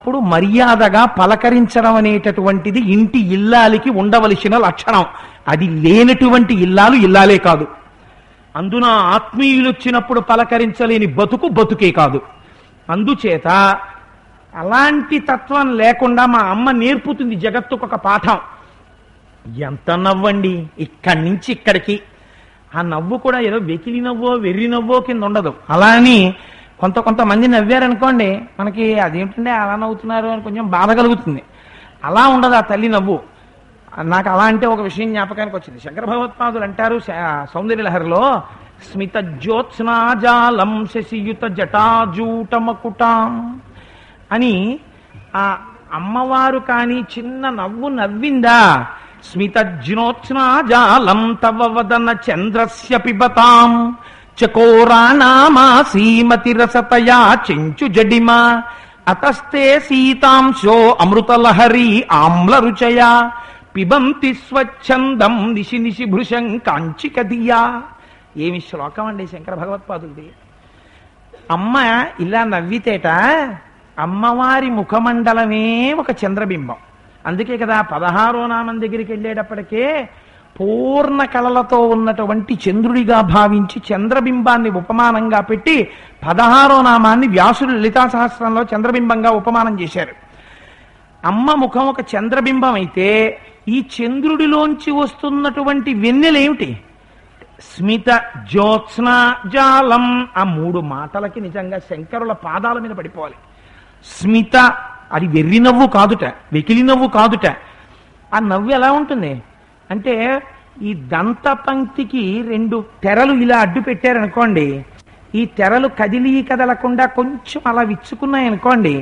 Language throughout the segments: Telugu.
ఇప్పుడు మర్యాదగా పలకరించడం అనేటటువంటిది ఇంటి ఇల్లాలికి ఉండవలసిన లక్షణం. అది లేనటువంటి ఇల్లాలు ఇల్లాలే కాదు. అందున ఆత్మీయులు వచ్చినప్పుడు పలకరించలేని బతుకు బతుకే కాదు. అందుచేత అలాంటి తత్వం లేకుండా మా అమ్మ నేర్పుతుంది జగత్తుకు ఒక పాఠం. ఎంత నవ్వండి ఇక్కడి నుంచి ఇక్కడికి. ఆ నవ్వు కూడా ఏదో వెకిలి నవ్వో వెర్రి నవ్వో కింద ఉండదు. అలా అని కొంతమంది నవ్వారనుకోండి, మనకి అదేంటంటే అలా నవ్వుతున్నారు అని కొంచెం బాధ కలుగుతుంది. అలా ఉండదు ఆ తల్లి నవ్వు. నాకు అలా అంటే ఒక విషయం జ్ఞాపకానికి వచ్చింది. శంకర భగవత్పాదులు అంటారు సౌందర్యలహరిలో, స్మిత జ్యోత్స్నాజాలం శశియుత జటాజూటమకుటాం అని. ఆ అమ్మవారు కానీ చిన్న నవ్వు నవ్విందా, స్మిత జ్యోత్స్నాజాలం తవ వదన చంద్రస్య పిబతాం చకోరాణామా శ్రీమతిరసతయా చెంచు జడిమా అతస్తే సీతాంశో అమృతలహరి ఆమ్ల రుచయా పిబంతి స్వచ్ఛందం నిశి నిశి భృశం కాంచికదియా. ఏమి శ్లోకం అండి శంకర భగవత్పాదులది. అమ్మ ఇలా నవ్వితేట అమ్మవారి ముఖమండలమే ఒక చంద్రబింబం. అందుకే కదా 16వ నామం దగ్గరికి వెళ్ళేటప్పటికే పూర్ణ కళలతో ఉన్నటువంటి చంద్రుడిగా భావించి చంద్రబింబాన్ని ఉపమానంగా పెట్టి 16వ నామాన్ని వ్యాసుడు లలితా సహస్రంలో చంద్రబింబంగా ఉపమానం చేశారు. అమ్మ ముఖం ఒక చంద్రబింబం అయితే ఈ చంద్రుడిలోంచి వస్తున్నటువంటి వెన్నెలేమిటి? స్మిత జ్యోత్స్నా జాలం. ఆ 3 మాటలకి నిజంగా శంకరుల పాదాల మీద పడిపోవాలి. స్మిత, అది వెర్రి నవ్వు కాదుట, వెకిలి నవ్వు కాదుట. ఆ నవ్వు ఎలా ఉంటుంది అంటే, ఈ దంత పంక్తికి 2 తెరలు ఇలా అడ్డు పెట్టారనుకోండి, ఈ తెరలు కదలకుండా కొంచెం అలా విచ్చుకున్నాయనుకోండి,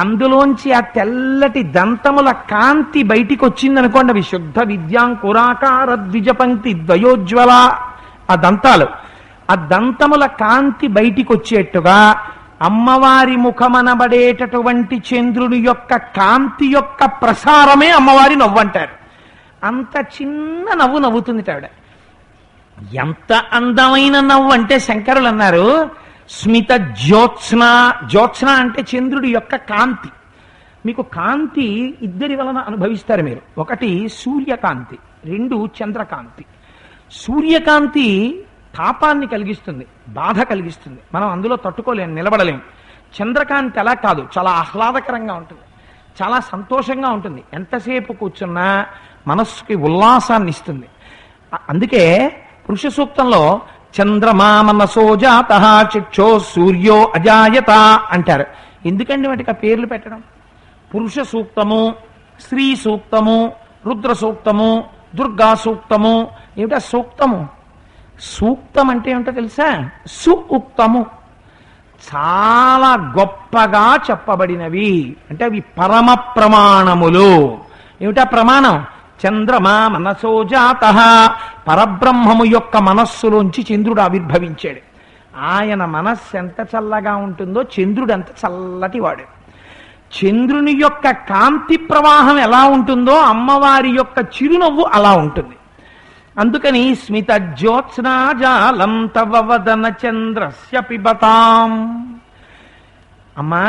అందులోంచి ఆ తెల్లటి దంతముల కాంతి బయటికి వచ్చిందనుకోండి, అవి శుద్ధ విద్యాంకురాకార ద్విజ పంక్తి ద్వయోజ్వల. ఆ దంతాలు, ఆ దంతముల కాంతి బయటికి వచ్చేట్టుగా అమ్మవారి ముఖమనబడేటటువంటి చంద్రుని యొక్క కాంతి యొక్క ప్రసారమే అమ్మవారి నవ్వు అంటారు. అంత చిన్న నవ్వు నవ్వుతుంది ఆవిడ. ఎంత అందమైన నవ్వు అంటే శంకరులు అన్నారు స్మిత జ్యోత్స్న. జ్యోత్స్న అంటే చంద్రుడి యొక్క కాంతి. మీకు కాంతి ఇద్దరి వలన అనుభవిస్తారు మీరు. ఒకటి సూర్యకాంతి, 2 చంద్రకాంతి. సూర్యకాంతి తాపాన్ని కలిగిస్తుంది, బాధ కలిగిస్తుంది, మనం అందులో తట్టుకోలేము, నిలబడలేము. చంద్రకాంతి అలా కాదు, చాలా ఆహ్లాదకరంగా ఉంటుంది, చాలా సంతోషంగా ఉంటుంది. ఎంతసేపు కూర్చున్నా మనస్సుకి ఉల్లాసాన్ని ఇస్తుంది. అందుకే పురుష సూక్తంలో చంద్రమా మనసో జాతః చక్షో సూర్యో అజాయత అంటారు. ఎందుకండి వాటికి ఆ పేర్లు పెట్టడం? పురుష సూక్తము, స్త్రీ సూక్తము, రుద్ర సూక్తము, దుర్గా సూక్తము. ఏమిటా సూక్తము? సూక్తం అంటే ఏమిటో తెలుసా? సుఉక్తము, చాలా గొప్పగా చెప్పబడినవి. అంటే అవి పరమ ప్రమాణములు. ఏమిటా ప్రమాణం? చంద్రమా మనసో జాతః. పరబ్రహ్మము యొక్క మనస్సులోంచి చంద్రుడు ఆవిర్భవించాడు. ఆయన మనస్సు ఎంత చల్లగా ఉంటుందో చంద్రుడు అంత చల్లటి వాడు. చంద్రుని యొక్క కాంతి ప్రవాహం ఎలా ఉంటుందో అమ్మవారి యొక్క చిరునవ్వు అలా ఉంటుంది. అందుకని స్మిత జ్యోత్స్నాజాలం తవ వదన చంద్రస్య పిబతాం. అమ్మా,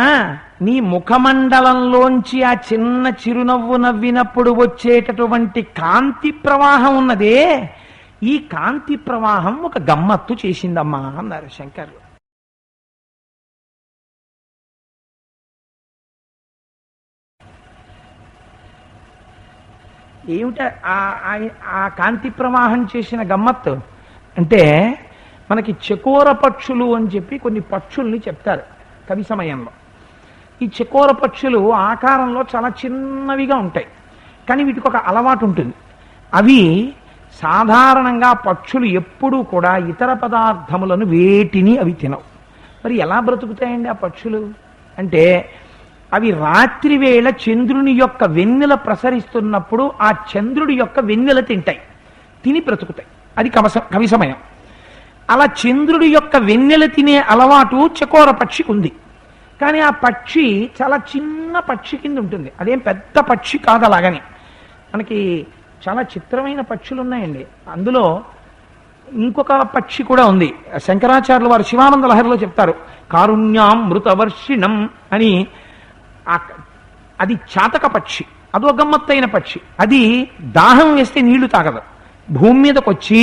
నీ ముఖమండలంలోంచి ఆ చిన్న చిరునవ్వు నవ్వినప్పుడు వచ్చేటటువంటి కాంతి ప్రవాహం ఉన్నదే, ఈ కాంతి ప్రవాహం ఒక గమ్మత్తు చేసిందమ్మా అన్నారు శంకర్లు. ఏమిట ఆ కాంతి ప్రవాహం చేసిన గమ్మత్తు అంటే, మనకి చకోర పక్షులు అని చెప్పి కొన్ని పక్షుల్ని చెప్తారు కవి సమయంలో. ఈ చకోర పక్షులు ఆకారంలో చాలా చిన్నవిగా ఉంటాయి, కానీ వీటికి ఒక అలవాటు ఉంటుంది. అవి సాధారణంగా పక్షులు ఎప్పుడూ కూడా ఇతర పదార్థములను వేటిని అవి తినవు. మరి ఎలా బ్రతుకుతాయండి ఆ పక్షులు అంటే, అవి రాత్రి వేళ చంద్రుని యొక్క వెన్నెల ప్రసరిస్తున్నప్పుడు ఆ చంద్రుడి యొక్క వెన్నెల తింటాయి, తిని బ్రతుకుతాయి. అది కవి సమయం. అలా చంద్రుడి యొక్క వెన్నెల తినే అలవాటు చకోర పక్షికి ఉంది. కానీ ఆ పక్షి చాలా చిన్న పక్షి కింద ఉంటుంది, అదేం పెద్ద పక్షి కాదు. అలాగని మనకి చాలా చిత్రమైన పక్షులు ఉన్నాయండి. అందులో ఇంకొక పక్షి కూడా ఉంది. శంకరాచార్యులు వారు శివానంద లహరిలో చెప్తారు, కారుణ్యామృతవర్షిణం అని. ఆ అది చాతక పక్షి, అదో గమ్మత్తైన పక్షి. అది దాహం వేస్తే నీళ్లు తాగదు. భూమి మీదకి వచ్చి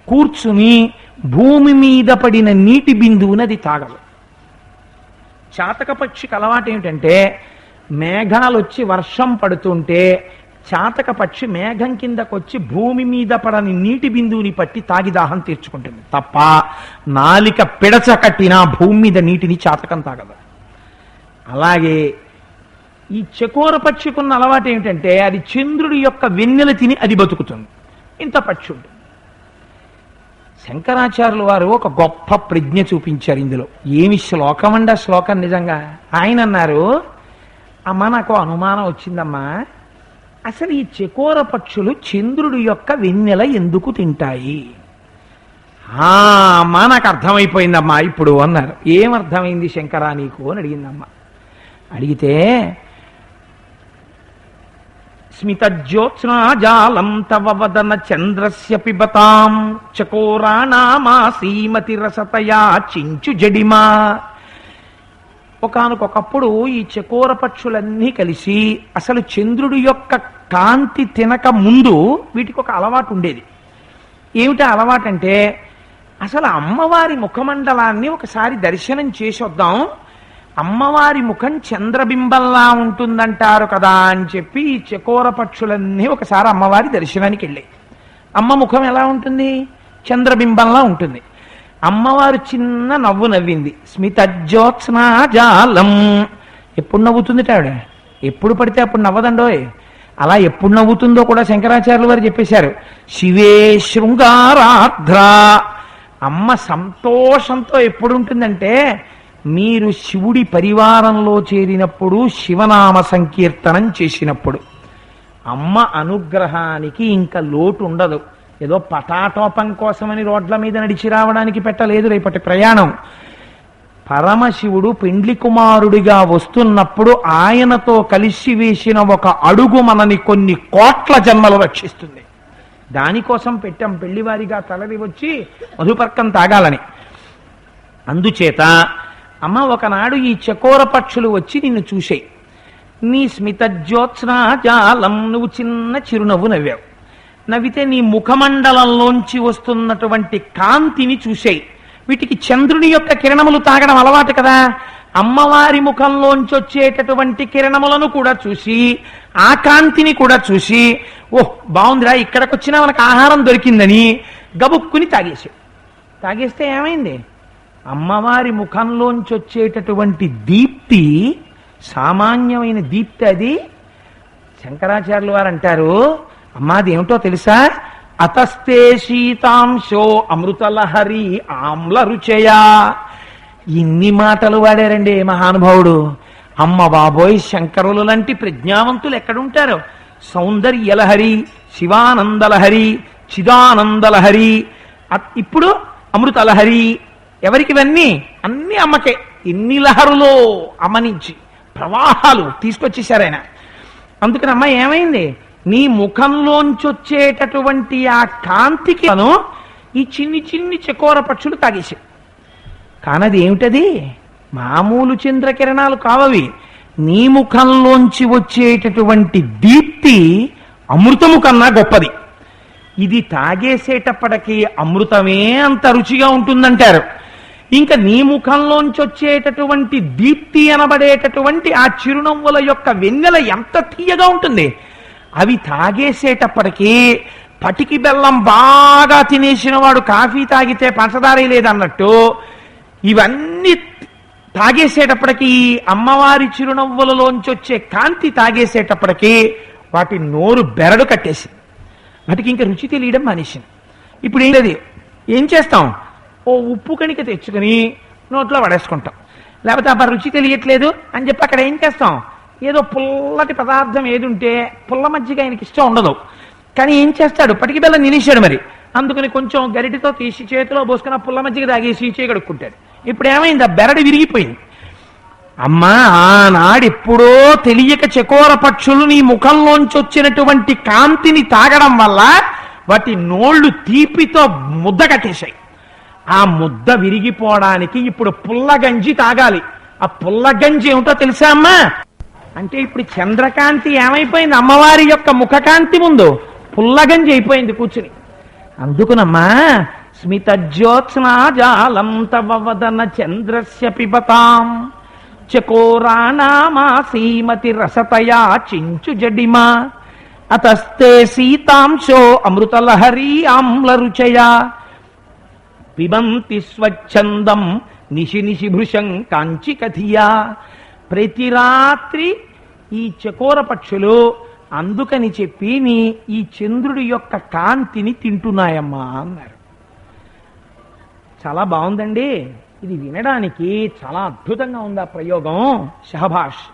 కూర్చుని భూమి మీద పడిన నీటి బిందువుని అది తాగదు. చాతక పక్షికి అలవాటు ఏమిటంటే, మేఘాలు వచ్చి వర్షం పడుతుంటే చాతక పక్షి మేఘం కిందకొచ్చి భూమి మీద పడని నీటి బిందువుని పట్టి తాగి దాహం తీర్చుకుంటుంది తప్ప నాలిక పిడచ కట్టినా భూమి మీద నీటిని చాతకం తాగదు. అలాగే ఈ చకోర పక్షికున్న అలవాటు ఏమిటంటే, అది చంద్రుడి యొక్క వెన్నెల తిని అది బతుకుతుంది. ఇంత పక్షి ఉంటుంది. శంకరాచార్యుల వారు ఒక గొప్ప ప్రజ్ఞ చూపించారు ఇందులో. ఏమి శ్లోకం అండి ఆ శ్లోకం నిజంగా. ఆయన అన్నారు, అమ్మ నాకు అనుమానం వచ్చిందమ్మా, అసలు ఈ చకోర పక్షులు చంద్రుడి యొక్క వెన్నెల ఎందుకు తింటాయి? అమ్మా నాకు అర్థమైపోయిందమ్మా ఇప్పుడు అన్నారు. ఏమర్థమైంది శంకరా నీకు అని అడిగిందమ్మా. అడిగితే, స్మితజ్యోత్స్నాజాలం తవ వదన చంద్రస్య పిబతాం చకోరాణామాసీమతి రసతయా చించు జడిమా. ఒకానొకప్పుడు ఈ చకోర పక్షులన్నీ కలిసి అసలు చంద్రుడి యొక్క కాంతి తినక ముందు వీటికి ఒక అలవాటు ఉండేది. ఏమిటా అలవాటు అంటే, అసలు అమ్మవారి ముఖమండలాన్ని ఒకసారి దర్శనం చేసొద్దాం, అమ్మవారి ముఖం చంద్రబింబంలా ఉంటుందంటారు కదా అని చెప్పి ఈ చకోర పక్షులన్నీ ఒకసారి అమ్మవారి దర్శనానికి వెళ్ళాయి. అమ్మ ముఖం ఎలా ఉంటుంది? చంద్రబింబంలా ఉంటుంది. అమ్మవారు చిన్న నవ్వు నవ్వింది. స్మితజ్యోత్స్నాజాలం. ఎప్పుడు నవ్వుతుంది ఆవిడ? ఎప్పుడు పడితే అప్పుడు నవ్వదండోయ్. అలా ఎప్పుడు నవ్వుతుందో కూడా శంకరాచార్యులు వారు చెప్పేశారు. శివే శృంగారార్ధ్ర. అమ్మ సంతోషంతో ఎప్పుడు ఉంటుందంటే, మీరు శివుడి పరివారంలో చేరినప్పుడు, శివనామ సంకీర్తనం చేసినప్పుడు. అమ్మ అనుగ్రహానికి ఇంకా లోటు ఉండదు. ఏదో పటాటోపం కోసమని రోడ్ల మీద నడిచి రావడానికి పెట్టలేదు రేపటి ప్రయాణం. పరమశివుడు పెండ్లి కుమారుడిగా వస్తున్నప్పుడు ఆయనతో కలిసి వేసిన ఒక అడుగు మనని కొన్ని కోట్ల జన్మలు రక్షిస్తుంది. దానికోసం పెట్టాం పెళ్లివారిగా తలది వచ్చి మధుపర్కం తాగాలని. అందుచేత అమ్మ ఒకనాడు ఈ చకోర పక్షులు వచ్చి నిన్ను చూసాయి. నీ స్మితజ్యోత్స్నాజాలం, నువ్వు చిన్న చిరునవ్వు నవ్వావు. నవ్వితే నీ ముఖమండలంలోంచి వస్తున్నటువంటి కాంతిని చూసాయి. వీటికి చంద్రుని యొక్క కిరణములు తాగడం అలవాటు కదా. అమ్మవారి ముఖంలోంచి వచ్చేటటువంటి కిరణములను కూడా చూసి, ఆ కాంతిని కూడా చూసి, ఓహ్ బాగుందిరా, ఇక్కడికి వచ్చినా మనకు ఆహారం దొరికిందని గబుక్కుని తాగేసాయి. తాగేస్తే ఏమైంది? అమ్మవారి ముఖంలోంచి వచ్చేటటువంటి దీప్తి సామాన్యమైన దీప్తి అది. శంకరాచార్యులు వారు అంటారు, అమ్మా అదేమిటో తెలుసా? అతస్తే శీతాంశో అమృతలహరి ఆమ్ల రుచయా. ఇన్ని మాటలు వాడారండి మహానుభావుడు. అమ్మ బాబోయ్, శంకరులు లాంటి ప్రజ్ఞావంతులు ఎక్కడుంటారు? సౌందర్యలహరి, శివానందలహరి, చిదానందలహరి, ఇప్పుడు అమృతలహరి. ఎవరికి ఇవన్నీ? అన్ని అమ్మకే. ఎన్ని లహరులో అమ్మనించి ప్రవాహాలు తీసుకొచ్చేశారు ఆయన. అందుకని అమ్మ ఏమైంది? నీ ముఖంలోంచి వచ్చేటటువంటి ఆ కాంతికి ఈ చిన్ని చిన్ని చకోర పక్షులు తాగేశాయి. కానది ఏమిటది? మామూలు చంద్రకిరణాలు కావవి. నీ ముఖంలోంచి వచ్చేటటువంటి దీప్తి అమృతము కన్నా గొప్పది. ఇది తాగేసేటప్పటికీ అమృతమే అంత రుచిగా ఉంటుందంటారు. ఇంకా నీ ముఖంలోంచి వచ్చేటటువంటి దీప్తి అనబడేటటువంటి ఆ చిరునవ్వుల యొక్క వెన్నెల ఎంత తీయగా ఉంటుంది. అవి తాగేసేటప్పటికీ పటికి బెల్లం బాగా తినేసిన వాడు కాఫీ తాగితే పంచదారే లేదన్నట్టు ఇవన్నీ తాగేసేటప్పటికీ, అమ్మవారి చిరునవ్వులలోంచి వచ్చే కాంతి తాగేసేటప్పటికీ వాటి నోరు బెరడు కట్టేసింది. వాటికి ఇంకా రుచి తెలియడం మానేసింది. ఇప్పుడు ఏంటది? ఏం చేస్తాం? ఓ ఉప్పు కణిక తెచ్చుకొని నోట్లో పడేసుకుంటాం. లేకపోతే ఆ రుచి తెలియట్లేదు అని చెప్పి అక్కడ ఏం చేస్తాం? ఏదో పుల్లటి పదార్థం ఏది ఉంటే, పుల్ల మజ్జిగ ఆయనకి ఇష్టం ఉండదు, కానీ ఏం చేస్తాడు? పటికి బెల్లం నిలిచాడు మరి. అందుకని కొంచెం గరిటితో తీసి చేతిలో పోసుకున్న పుల్ల మజ్జిగ తాగేసి చేయగడుక్కుంటాడు. ఇప్పుడు ఏమైంది? ఆ బెరడు విరిగిపోయింది. అమ్మా ఆనాడెప్పుడో తెలియక చకోర పక్షులు నీ ముఖంలోంచి వచ్చినటువంటి కాంతిని తాగడం వల్ల వాటి నోళ్లు తీపితో ముద్ద కట్టేశాయి. ఆ ముద్ద విరిగిపోవడానికి ఇప్పుడు పుల్లగంజి తాగాలి. ఆ పుల్లగంజి ఏమిటో తెలుసా అమ్మా? అంటే ఇప్పుడు చంద్రకాంతి ఏమైపోయింది? అమ్మవారి యొక్క ముఖకాంతి ముందు పుల్లగంజి అయిపోయింది కూర్చుని. అందుకునమ్మా స్మితజ్యోత్స్నాజాలం తవ వదన చంద్రస్య పిబతాం చకోరాణామాసీమతి రసతయా చించు జడిమా అతస్తే సీతాంశో అమృతలహరీ ఆమ్ల రుచయా పిబంతి స్వచ్ఛందం నిశి నిశి భృశం కాంచి కథియా. ప్రతి రాత్రి ఈ చకోర పక్షులు అందుకని చెప్పి ఈ చంద్రుడి యొక్క కాంతిని తింటున్నాయమ్మా అన్నారు. చాలా బాగుందండి. ఇది వినడానికి చాలా అద్భుతంగా ఉంది ఆ ప్రయోగం. షహబాష్.